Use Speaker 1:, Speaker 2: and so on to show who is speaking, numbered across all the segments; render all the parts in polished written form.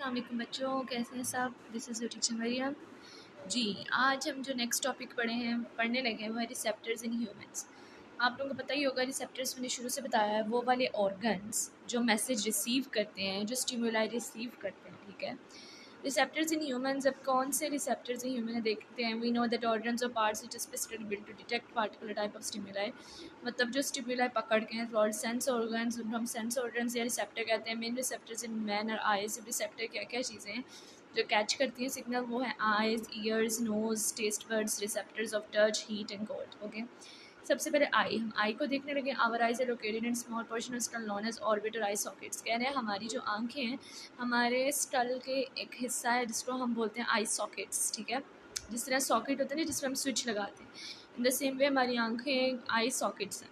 Speaker 1: अस्सलाम वालेकुम बच्चों, कैसे हैं सब। This is your teacher Mariyam ji. आज हम जो नेक्स्ट टॉपिक पढ़ने लगे हैं वो है रिसेप्टर्स इन ह्यूमंस। आप लोगों को पता ही होगा, रिसेप्टर्स मैंने शुरू से बताया है वो वाले ऑर्गन्स जो मैसेज रिसीव करते हैं, जो स्टिमुलाई रिसीव करते हैं। ठीक है, रिसेप्टर्स इन ह्यूमंस। अब कौन से रिसेप्टर्स इन ह्यूमन देखते हैं। वी नो दैट ऑर्गन्स और parts which specifically built to detect particular type of stimuli. मतलब जो स्टिमुलाई पकड़ के हैं कॉल्ड सेंस ऑर्गन्स, हम सेंस ऑर्गन्स या रिसेप्टर कहते हैं। मेन रिसेप्टर्स इन मैन और आइज। रिसेप्टर क्या क्या चीज़ें हैं जो कैच करती हैं सिग्नल, वो है eyes, ears, nose, taste buds, receptors of touch, heat and cold. Okay, सबसे पहले आई। हम आई को देखने लगे। Our eyes are located in small portion of skull known as orbit और आई सॉकेट्स। कह रहे हैं हमारी जो आंखें हैं हमारे स्कल के एक हिस्सा है जिसको हम बोलते हैं आई सॉकेट्स। ठीक है, जिस तरह सॉकेट होता है ना जिसमें हम स्विच लगाते हैं, इन द सेम वे हमारी आंखें आई सॉकेट्स हैं।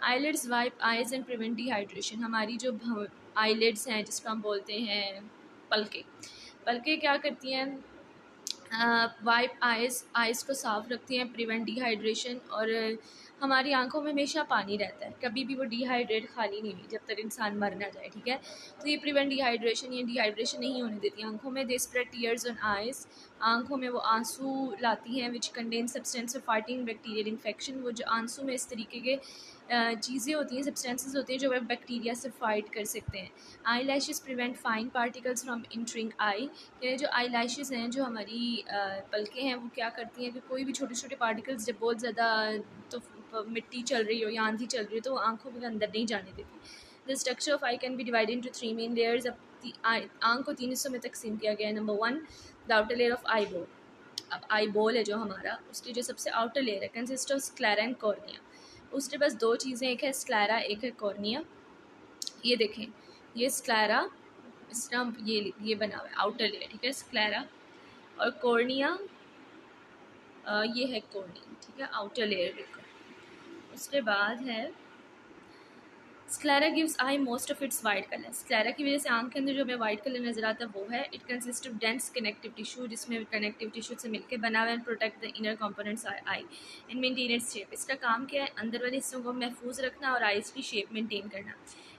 Speaker 1: Eyelids wipe eyes and prevent dehydration. हमारी जो आईलिड्स हैं जिसको हम बोलते हैं पलके, पलके क्या करती हैं, वाइप आइज़ को साफ़ रखती हैं, प्रिवेंट डिहाइड्रेशन। और हमारी आंखों में हमेशा पानी रहता है, कभी भी वो डिहाइड्रेट खाली नहीं हुई जब तक इंसान मर ना जाए। ठीक है, तो ये प्रिवेंट डिहाइड्रेशन, ये डिहाइड्रेशन नहीं होने देती आंखों में। They spread tears on eyes. आंखों में वो आंसू लाती हैं which contain substance for fighting bacterial infection. वो जो आंसू में इस तरीके के चीज़ें होती हैं, सब्सटेंसेस होती हैं जो बैक्टीरिया से फाइट कर सकते हैं। Eye lashes prevent fine particles from entering eye. ये जो आई लैशेज़ हैं, जो हमारी पलकें हैं, वो क्या करती हैं कि कोई भी छोटे छोटे पार्टिकल्स जब बहुत ज़्यादा तो मिट्टी चल रही हो या आंधी चल रही हो तो आंखों के अंदर नहीं जाने देती। The structure of I can be divided into 3 main layers. अब आंख को 3 हिस्सों में तकसीम किया गया है। Number 1, the outer layer of eye ball. अब आई बोल है जो हमारा, उसकी जो सबसे आउटर लेयर है consist of sclera and cornea. उसके पास दो चीज़ें, एक है स्क्लेरा, एक है कॉर्निया। ये देखें, ये स्क्लेरा, इस तरह ये बना हुआ है आउटर लेयर। ठीक है, स्क्लेरा और कॉर्निया, ये है कॉर्निया। ठीक है, आउटर लेयर का। उसके बाद है sclera gives I most of its white colour. Sclera की वजह से आंख के अंदर जो हमें वाइट कलर नजर आता है वो है it consist of dense connective tissue, जिसमें कनेक्टिव टिश्यू से मिलकर बना हुआ है। Protect the inner components I and maintain its shape. इसका काम क्या है, अंदर वाले हिस्सों को महफूज रखना और आइज की शेप मेंटेन करना।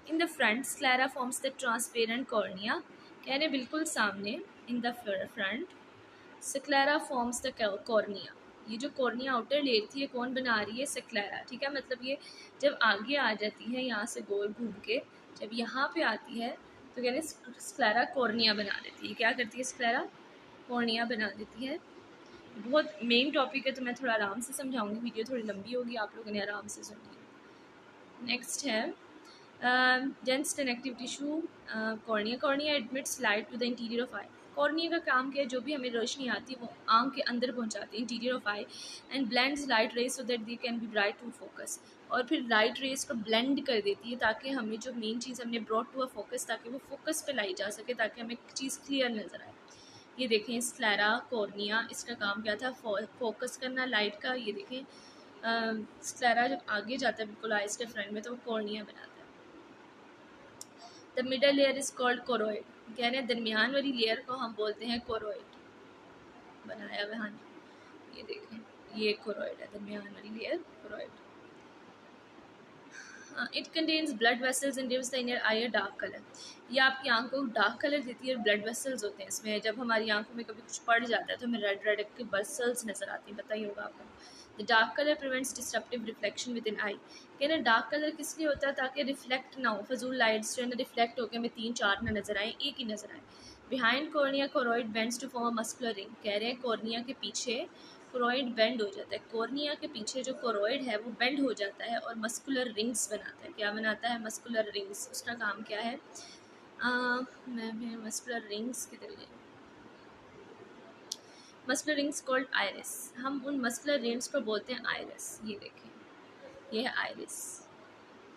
Speaker 1: In the front sclera forms the transparent cornea. कह रहे बिल्कुल सामने, in the front sclera forms the cornea. ये जो कॉर्निया आउटर लेयर थी ये कौन बना रही है, स्क्लेरा। ठीक है, मतलब ये जब आगे आ जाती है यहाँ से गोल घूम के, जब यहाँ पे आती है तो कहने स्क्लेरा कॉर्निया बना देती है। क्या करती है, स्क्लेरा कॉर्निया बना देती है। बहुत मेन टॉपिक है तो मैं थोड़ा आराम से समझाऊंगी, वीडियो थोड़ी लंबी होगी, आप लोगों ने आराम से सुनिए। नेक्स्ट है dense connective tissue cornea. Cornea admits light to the interior of eye. Cornea का काम क्या है, जो भी हमें रोशनी आती है वो आंख के अंदर पहुंचाती है, interior of eye, and bends light rays so that they can be bright to focus. और फिर लाइट रेज को ब्लेंड कर देती है ताकि हमें जो मेन चीज़ हमने ब्रॉट टू अ फोकस, ताकि वो फोकस पे लाई जा सके, ताकि हमें चीज़ क्लियर नज़र आए। ये देखें स्क्लेरा कॉर्निया, इसका काम क्या था, फोकस करना लाइट का। ये देखें स्क्लेरा जब आगे जाता है बिल्कुल आइज के फ्रंट में तो वो कॉर्निया बनाता है। The middle layer is called choroid. कह रहे हैं दरमियान वाली लेयर को हम बोलते हैं कोरोइड। बनाया हुआ, हाँ ये देखें ये कोरोइड है, दरमियान वाली layer choroid. It contains blood vessels and gives the inner I a dark colour. ये आपकी आंखों को डार्क कलर देती है और ब्लड वेसल्स होते हैं इसमें। जब हमारी आंखों में कभी कुछ पड़ जाता है तो हमें रेड रेड के वेसल्स नजर आती हैं, पता ही होगा आपको। The dark colour prevents disruptive reflection within eye. कहना डार्क कलर किस लिए होता है, ताकि रिफ्लेक्ट ना हो, फजूल लाइट्स जो है ना रिफ्लेक्ट होकर हमें 3-4 ना नजर आए, एक ही नजर आए। Behind cornea choroid bends to form a muscular ring. कह रहे हैं कॉर्निया के पीछे कोरोइड बेंड हो जाता है। कॉर्निया के पीछे जो कोरोइड है वो बेंड हो जाता है और मस्कुलर रिंग्स बनाता है। क्या बनाता है, मस्कुलर रिंग्स। उसका काम क्या है, मैं मस्कुलर रिंग्स किधर गए, मस्कुलर रिंग्स कॉल्ड आइरिस। हम उन मस्कुलर रिंग्स को बोलते हैं आइरिस। ये देखें, ये है आइरिस।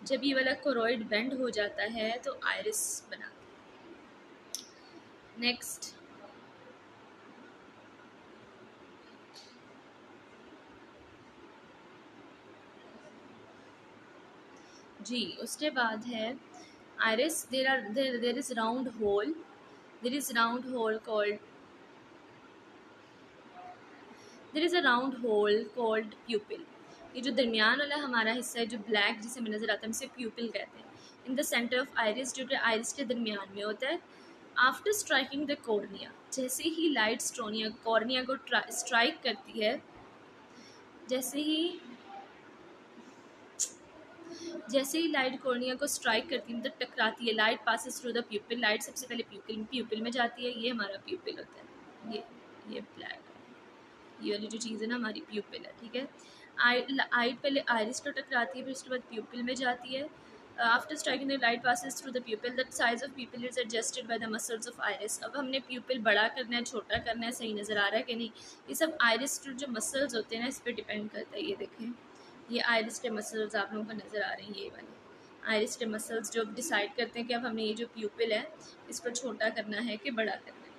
Speaker 1: जब ये वाला कोरोइड बेंड हो जाता है तो आइरिस बनाता है। नेक्स्ट जी, उसके बाद है iris. There is round hole. There is round hole called pupil. ये जो दरमियान वाला हमारा हिस्सा है जो ब्लैक जिसे हमें नजर आता है, हम इसे प्यूपिल कहते हैं। In the centre of iris, जो कि आइरिस के दरमियान में होता है। आफ्टर स्ट्राइकिंग द कॉर्निया, जैसे ही लाइट कॉर्निया को स्ट्राइक करती है, जैसे ही लाइट कॉर्निया को स्ट्राइक करती है, मतलब टकराती है, light passes through the प्यूपिल, light सबसे पहले प्यूपिल में जाती है, ये हमारा प्यूपिल होता है, ये ब्लैक, ये वाली जो चीज़ है ना हमारी प्यूपिल है, ठीक है। लाइट पहले आइरिस को टकराती है, फिर उसके बाद प्यूपिल में जाती है। After striking the light passes through the प्यूपिल, the size of प्यूपिल is adjusted by the muscles of iris. अब हमने प्यूपिल बड़ा करना है, छोटा करना है, सही नज़र आ रहा है कि नहीं, ये सब आइरिस के जो मसल्स होते हैं ना, इस पर डिपेंड करता है। ये देखें, ये आइरिस के मसल्स आप लोगों को नज़र आ रहे हैं, ये वाले आइरिस के मसल्स जो डिसाइड करते हैं कि अब हमने ये जो प्यूपिल है इसको छोटा करना है कि बड़ा करना है।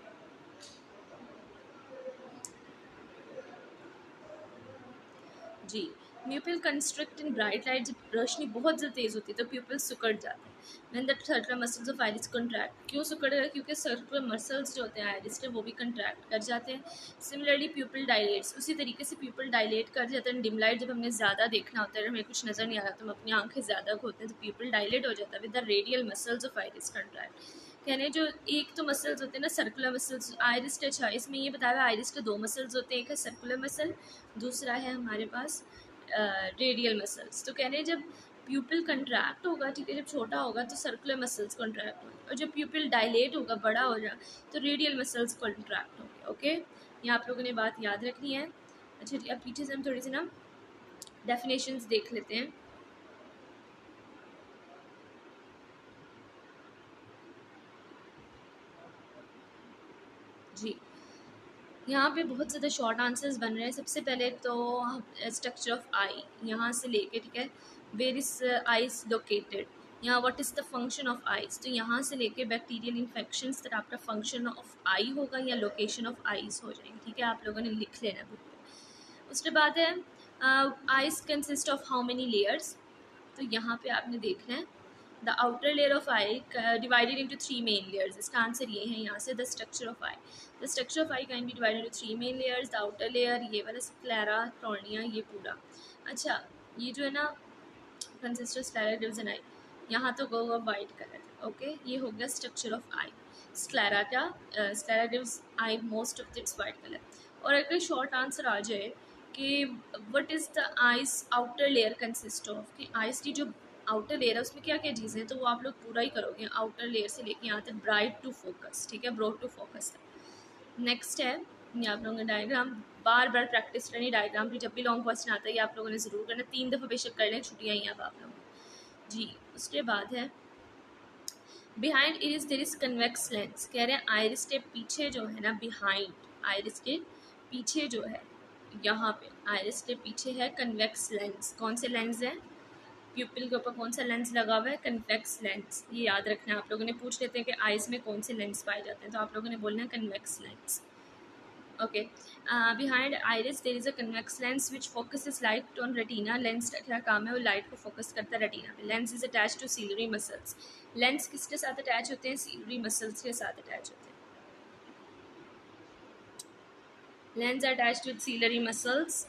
Speaker 1: जी, pupil construct in bright light, जब रोशनी बहुत ज़्यादा तेज़ होती है तो प्यूपिल सिकुड़ जाते हैं। When the circular muscles of iris contract, क्यों सिकुड़ रहे हैं, क्योंकि सर्कुलर मसल्स जो होते हैं आइरिस के वो भी कंट्रैक्ट कर जाते हैं। सिमिलरली प्यूपिल डायलेट्स, उसी तरीके से प्यूपिल डायलेट कर जाते हैं। डिम लाइट जब हमने ज़्यादा देखना होता है, हमें कुछ नज़र नहीं आ रहा तो हम अपनी आंखें ज़्यादा खोलते हैं, तो प्यूपिल डायलेट हो जाता है with the radial muscles of iris contract. कहने जो एक तो मसल्स होते हैं ना सर्कुलर मसल्स, आइरिस टच है, इसमें ये बताया हुआ आइरिस के दो मसल्स होते हैं, एक है सर्कुलर मसल, दूसरा है हमारे पास रेडियल मसल्स। तो कह रहे हैं जब प्यूपिल कंट्रैक्ट होगा, ठीक है, जब छोटा होगा तो सर्कुलर मसल्स कंट्रैक्ट होंगे, और जब प्यूपिल डायलेट होगा, बड़ा हो जाए, तो रेडियल मसल्स कंट्रैक्ट होंगे। ओके, ये आप लोगों ने बात याद रखनी है। अच्छा जी, अब पीछे से हम थोड़ी सी ना डेफिनेशंस देख लेते हैं। जी, यहाँ पे बहुत ज़्यादा शॉर्ट आंसर्स बन रहे हैं। सबसे पहले तो स्ट्रक्चर ऑफ आई, यहाँ से लेके, ठीक है, वेर इज आइज लोकेटेड, यहाँ what is the function of eyes, तो यहाँ से लेके बैक्टीरियल इन्फेक्शंस तक आपका फंक्शन ऑफ आई होगा या लोकेशन ऑफ आइज हो जाएंगे, ठीक है, आप लोगों ने लिख लेना बुक में। उसके बाद है eyes consist of how many layers, तो यहाँ पे आपने देखना है the outer layer of I divided into 3 main layers, इसका आंसर ये है यहाँ से, the structure of I, the structure of I can be divided into 3 main layers, the outer layer ये वाला स्क्लेरा कॉर्निया ये पूरा। अच्छा, ये जो है ना consist of sclera division eye, यहाँ तो गो वाइट कलर, ओके, ये हो गया स्ट्रक्चर ऑफ आई। स्क्लेरा क्या, sclera gives eye most of its white colour. और अगर शॉर्ट आंसर आ जाए कि what is the eyes outer layer consist of, कि आइस की जो आउटर लेयर है उसमें क्या क्या चीज़ें हैं, तो वो आप लोग पूरा ही करोगे, आउटर लेयर से लेके यहाँ तक ब्राइट टू फोकस, ठीक है, ब्रॉड टू फोकस है। नेक्स्ट है, ये आप लोगों ने डायग्राम बार बार प्रैक्टिस करनी, डायग्राम की जब भी लॉन्ग क्वेश्चन आता है ये आप लोगों ने ज़रूर करना, 3 दफ़ा बेशक कर लें, छुट्टियाँ ही अब आप लोगों जी। उसके बाद है behind iris there is convex lens, कह रहे हैं आइरिस के पीछे जो है ना, बिहाइंड आइरिस के पीछे जो है, यहाँ पे आइरिस के पीछे है कन्वेक्स लेंस। कौन से लेंस है, प्यूपिल के ऊपर कौन सा लेंस लगा हुआ है, कन्वेक्स लेंस, ये याद रखना है। आप लोगों ने पूछ लेते हैं कि आइज में कौन से लेंस पाए जाते हैं, तो आप लोगों ने बोलना है convex lens. Okay, behind iris there is a convex lens which focuses light on retina, lens का क्या काम है, वो लाइट को फोकस करता है रेटिना पे। Lens is attach to ciliary muscles, lens किसके साथ अटैच होते हैं, सीलरी मसल्स के साथ अटैच होते हैं। Lens attached with ciliary muscles.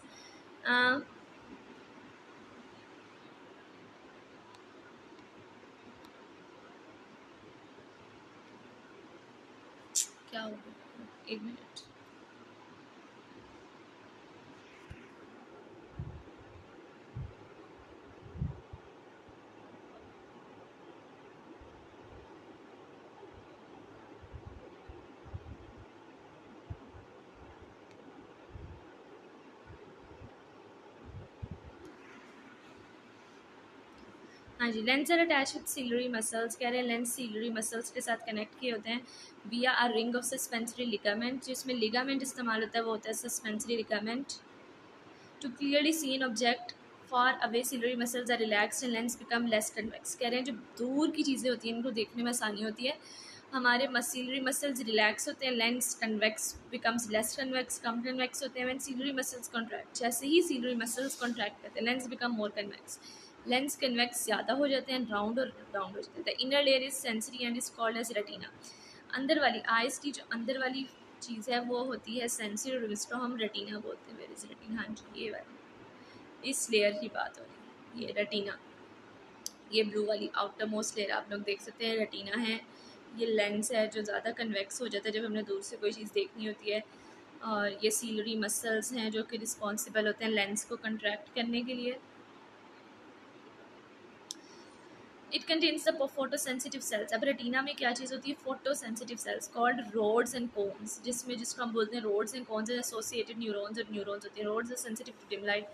Speaker 1: क्या होगा, एक मिनट, हाँ जी, lens are attach with ciliary muscles, कह रहे हैं लेंस सीलरी मसल्स के साथ कनेक्ट किए होते हैं via a ring of suspensory ligament, जिसमें लिगामेंट इस्तेमाल होता है वो होता है suspensory ligament. To clearly see an object far away ciliary muscles are relaxed and lens become less convex, कह रहे हैं जो दूर की चीज़ें होती हैं इनको देखने में आसानी होती है, हमारे सीलरी मसल्स रिलैक्स होते हैं, lens convex becomes less convex, कम कन्वेक्स होते हैं व्हेन सीलरी मसल्स कॉन्ट्रैक्ट, जैसे ही सीलरी मसल्स कॉन्ट्रैक्ट करते हैं lens become more convex, lens convex ज़्यादा हो जाते हैं, राउंड और राउंड हो जाते हैं। The inner layer is sensory and is called as retina, अंदर वाली आइज की जो अंदर वाली चीज़ है वो होती है सेंसरी, और इसको हम रेटिना बोलते हैं। वेयर इज रेटिना, हाँ जी, ये वाली इस लेयर की बात हो रही है, ये रेटिना, ये ब्लू वाली आउटर मोस्ट लेयर आप लोग देख सकते हैं रेटिना है, ये लेंस है जो ज़्यादा कन्वेक्स हो जाता है जब हमने दूर से कोई चीज़ देखनी होती है। और ये सीलरी मसल्स हैं जो कि रिस्पॉन्सिबल होते हैं लेंस को कंट्रैक्ट करने के लिए। It contains the photosensitive cells. अब रेटिना में क्या चीज़ होती है? Photosensitive cells called rods and cones, जिसको हम बोलते हैं rods and cones associated neurons और न्यूरॉन्स होते हैं। Rods are sensitive to dim light.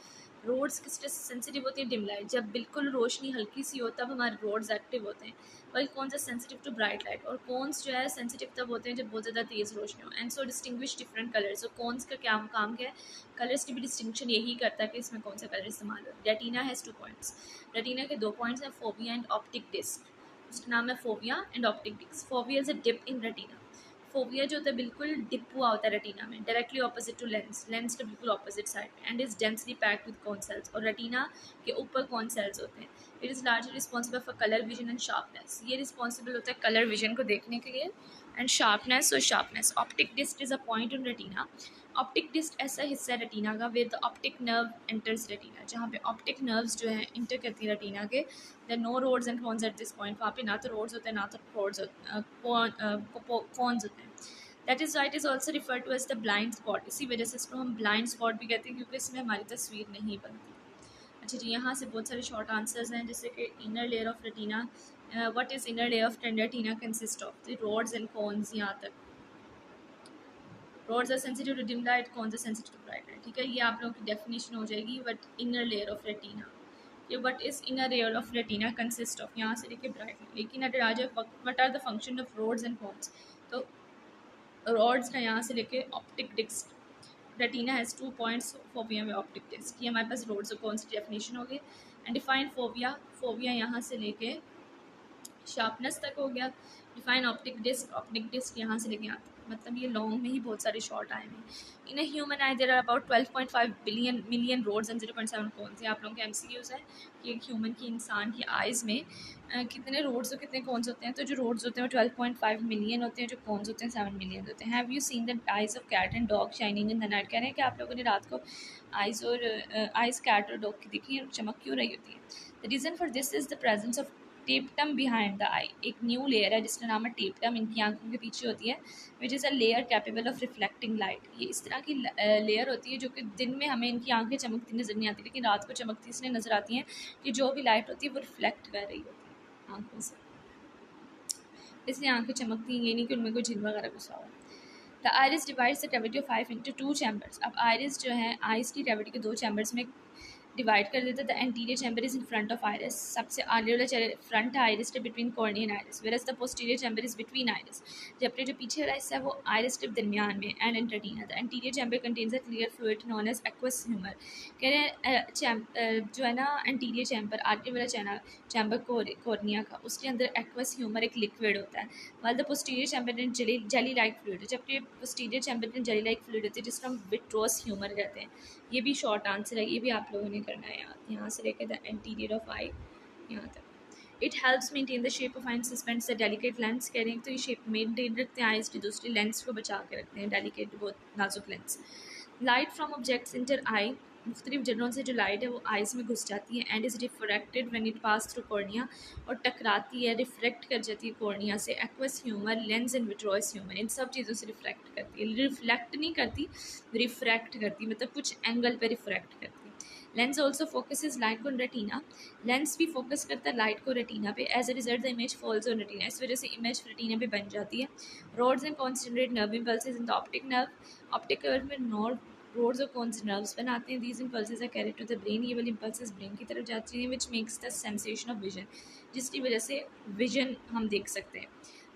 Speaker 1: Rods किस तरह से सेंसिटिव होती है? डिम लाइट, जब बिल्कुल रोशनी हल्की सी हो तब हमारे रोड्स एक्टिव होते हैं। वही कौन सा सेंसिटिव टू ब्राइट लाइट। और कोन्स जो है सेंसिटिव तब होते हैं जब बहुत ज़्यादा तेज़ रोशनी हो। And so distinguish different colours. तो कोन्स का क्या काम क्या है? कलर्स की भी डिस्टिंक्शन यही करता है कि इसमें कौन सा कलर इस्तेमाल हो। Retina has 2 points. रेटिना के 2 पॉइंट्स हैं, फोविया एंड ऑप्टिक डिस्क। उसका नाम है fovea and optic disc. Fovea is a dip in retina. Fovea जो होता है बिल्कुल डिप हुआ होता है रेटिना में, directly opposite to lens, lens के बिल्कुल opposite side, and is densely packed with cone cells. और रेटिना के ऊपर कॉन सेल्स होते हैं। It is largely responsible for colour vision and sharpness. ये रिस्पॉन्सिबल होता है कलर विजन को देखने के लिए एंड शार्पनेस। और sharpness optic disc is a point in retina. Optic disc ऐसा हिस्सा है रेटिना का with optic nerve enters retina, जहाँ पे ऑप्टिक नर्व्स जो है इंटर करती है रेटिना के। There no rods and cones at this point. वहाँ पे ना तो रोड्स होते हैं ना तो कॉन्स होते हैं। That is why it is also refer to as the blind spot. इसी वजह से इसको हम ब्लाइंड स्पॉट भी कहते हैं क्योंकि इसमें हमारी तस्वीर नहीं बनती। अच्छा जी, यहाँ से बहुत सारे शॉर्ट आंसर्स हैं, जैसे कि inner layer of retina. What is inner layer of retina consist of the rods and cones. यहाँ तक rods are sensitive to dim light, cones are sensitive to bright light. ठीक है, ये आप लोगों की डेफिनेशन हो जाएगी। But inner layer of retina, ये what is inner layer of retina consist of, यहाँ से लेके ब्राइट लाइट। लेकिन अगर आ जाए what are the function of rods and cones, तो रॉड्स का यहाँ से लेके optic disc. Retina has 2 points, fovea में ऑप्टिक डिस्क। ये हमारे पास रोड्स और कॉन्स की डेफिनेशन हो गई। एंड डिफाइन फोविया, फोविया यहाँ से लेके शार्पनेस तक हो गया। डिफाइन ऑप्टिक डिस्क यहाँ से लेके यहाँ तक। मतलब ये लॉन्ग में ही बहुत सारे शॉर्ट आए हैं। In a human eye there are about 12.5 billion million rods and 0.7 cones. ये आप लोगों के MCQs है कि एक ह्यूमन की, इंसान की आइज़ में कितने रोड्स और कितने कॉन्स होते हैं। तो जो रोड्स होते हैं वो 12.5 मिलियन होते हैं, जो कॉन्स होते हैं 7 मिलियन होते हैं। Have you seen the eyes of cat and dog shining in the night. कह रहे हैं कि आप लोगों ने रात को आइज़ कैट और डॉग की देखी है, चमक क्यों रही होती है। The reason for this is the presence of tapetum behind the eye. एक न्यू लेयर है जिसका नाम है टेप्टम, इनकी आंखों के पीछे होती है, which is a layer capable of reflecting light. ये इस तरह की लेयर होती है जो कि दिन में हमें इनकी आंखें चमकती नज़र नहीं आती, लेकिन रात को चमकती इसलिए नज़र आती हैं कि जो भी लाइट होती है वो रिफ्लेक्ट कर रही होती है आंखों से, इसलिए आंखें चमकती हैं। ये नहीं कि उनमें कोई जिन वगैरह घुसा हुआ। The iris divides the cavity of I into 2 chambers. अब आइरिस जो है आइस की कैविटी के 2 चैम्बर्स में डिवाइड कर देता है। The anterior chamber is in front of iris. सबसे आगे वाला फ्रंट है iris tip between cornea and iris, whereas the posterior chamber is between iris, जबकि जो पीछे वाला हिस्सा है वो आइरिस टिप दरमियान में and in retina. The anterior chamber contains a clear fluid known as aqueous humour. कह रहे हैं जो है ना एंटीरियर चैम्बर, आगे वाला चैम्बर कॉर्निया का, उसके अंदर एक्वस ह्यूमर एक लिक्विड होता है, while the posterior chamber in jelly like fluid, जबकि posterior chamber in jelly like fluid होती है जिसको हम विट्रोस ह्यूमर कहते हैं। ये भी शॉर्ट आंसर है, ये भी आप लोगों ने करना है याद। यहाँ से लेकर द एंटीरियर ऑफ आई यहाँ तक। It helps maintain the shape of eye and suspends the delicate lens. कह रहे हैं तो ये शेप मेंटेन रखते हैं आइज की, दूसरी लेंस को बचा के रखते हैं, डेलिकेट बहुत नाजुक lens. Light from objects enter eye, मुख्तलिफ जगहों से जो लाइट है वो आइज़ में घुस जाती है and is refracted when it pass through cornea, और टकराती है, रिफ्रैक्ट कर जाती है कॉर्निया से। Aqueous humour, lens and vitreous humour, इन सब चीज़ों से रिफ्रैक्ट करती है। रिफ्लेक्ट नहीं करती, रिफ्रैक्ट करती, मतलब कुछ एंगल पे रिफ्रैक्ट करती है। Lens also focuses light on retina. Lens भी फोकस करता है लाइट को रेटिना पे। As a result the image falls on retina, इस वजह से इमेज रेटिना पे बन जाती है। Rods and cones generate nerve impulses in the optic nerve. Optic nerve में रोड्स और कॉन्स नर्व्स बनाते हैं। These impulses are carried to the brain, ये वाली इम्पल्सेस ब्रेन की तरफ जाती हैं, विच makes the sensation of vision, जिसकी वजह से विजन हम देख सकते हैं।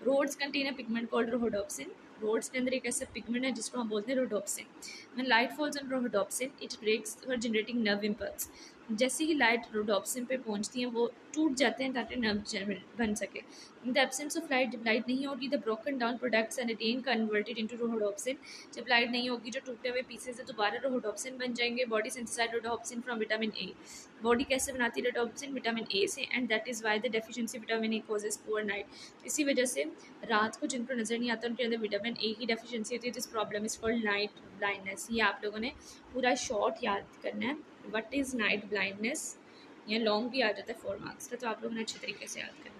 Speaker 1: Rods contain a pigment called rhodopsin. Rods के अंदर एक ऐसा पिगमेंट है जिसको हम बोलते हैं rhodopsin. When light falls on rhodopsin it breaks for generating nerve impulse. जैसे ही लाइट रोहोडोप्सिन पे पहुंचती है वो टूट जाते हैं ताकि नर्व बन सके। In the absence of light, जब लाइट नहीं होगी, the broken down products and again converted into rhodopsin. जब लाइट नहीं होगी, जो टूटे हुए पीसेज है दोबारा रोहोडोप्सिन बन जाएंगे। Body synthesise rhodopsin from vitamin A. Body कैसे बनाती है रोहोडोप्सिन? विटामिन ए से, and that is why the deficiency vitamin A causes poor night. इसी वजह से रात को जिनको नज़र नहीं आता उनके अंदर विटामिन ए की डेफिशिएंसी होती है। This problem is called night blindness. ये आप लोगों ने पूरा शॉर्ट याद करना है, व्हाट इज़ नाइट ब्लाइंडनेस। या लॉन्ग भी आ जाता है 4 मार्क्स का, तो आप लोगों ने अच्छे तरीके से याद करना है।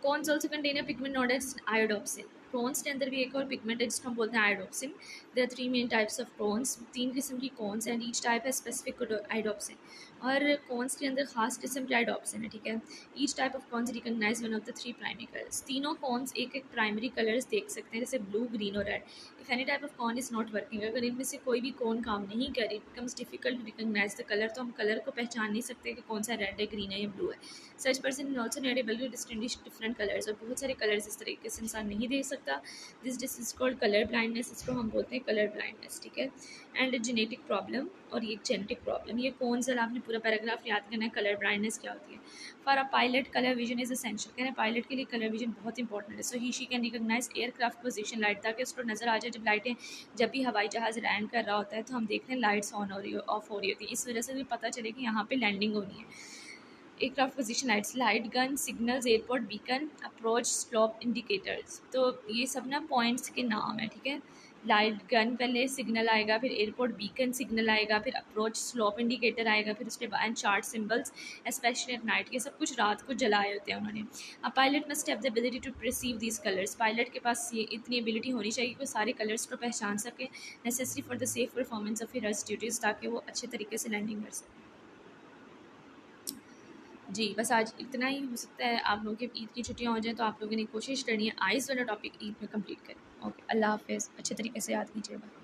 Speaker 1: Cones also contain a pigment known as iodopsin. Cones के अंदर भी एक और पिगमेंट है जिसको हम बोलते हैं iodopsin. There are 3 main types of cones, 3 किस्म की कॉर्न्स एंड ईच टाइप है स्पेसिफिक आयोडोप्सिन। और कॉर्न्स के अंदर खास किस्म के आयोडोप्सिन है, ठीक है। Each type of corns recognise one of the 3 primary colours. तीनों कॉर्न्स एक एक प्राइमरी कलर्स देख सकते हैं, जैसे ब्लू, ग्रीन और red. If any type of corn is not working, अगर इनमें से कोई भी कॉर्न काम नहीं करे, it becomes difficult to recognise the colour, तो हम कलर को पहचान नहीं सकते कि कौन सा रेड है, ग्रीन है या ब्लू है। Such person is also not able to distinguish different colours, और बहुत सारे कलर्स इस तरीके से इंसान नहीं देख सकता। This this called colour blindness, इसको हम बोलते हैं कलर ब्लाइंडनेस, ठीक है। एंड जेनेटिक प्रॉब्लम, और ये जेनेटिक प्रॉब्लम, ये कौन सा आपने पूरा पैराग्राफ याद करना है, कलर ब्लाइंडनेस क्या होती है। For a pilot colour vision is essential, कह रहे हैं पायलट के लिए कलर विजन बहुत इंपॉर्टेंट है। So he she can recognise aircraft position light, ताकि उसको नजर आ जाए जब लाइटें, जब भी हवाई जहाज़ लैंड कर रहा होता है तो हम देख रहे हैं लाइट्स ऑन हो रही हो, ऑफ हो रही होती है, इस वजह से भी पता चले कि यहाँ पे लैंडिंग होनी है। Aircraft position lights, light gun signals, airport beacon, approach slope indicators, तो ये सब ना पॉइंट्स के नाम है, ठीक है। लाइट गन पहले सिग्नल आएगा, फिर एयरपोर्ट बीकन सिग्नल आएगा, फिर अप्रोच स्लोप इंडिकेटर आएगा, फिर उसके बाद chart symbols specially at night, ये सब कुछ रात को जलाए होते हैं उन्होंने। A pilot must have the ability to perceive these colours, pilot के पास ये इतनी एबिलिटी होनी चाहिए कि वो सारे कलर्स को पहचान सके, necessary for the safe performance of his duties, ताकि वो अच्छे तरीके से लैंडिंग कर सके। जी, बस आज इतना ही। हो सकता है आप लोगों की ईद की छुट्टियाँ हो जाएँ, तो आप लोगों ने कोशिश करनी है आइज़ वाला टॉपिक ईद में कंप्लीट करें। ओके, अल्लाह हाफ़िज़, अच्छे तरीके से याद कीजिएगा।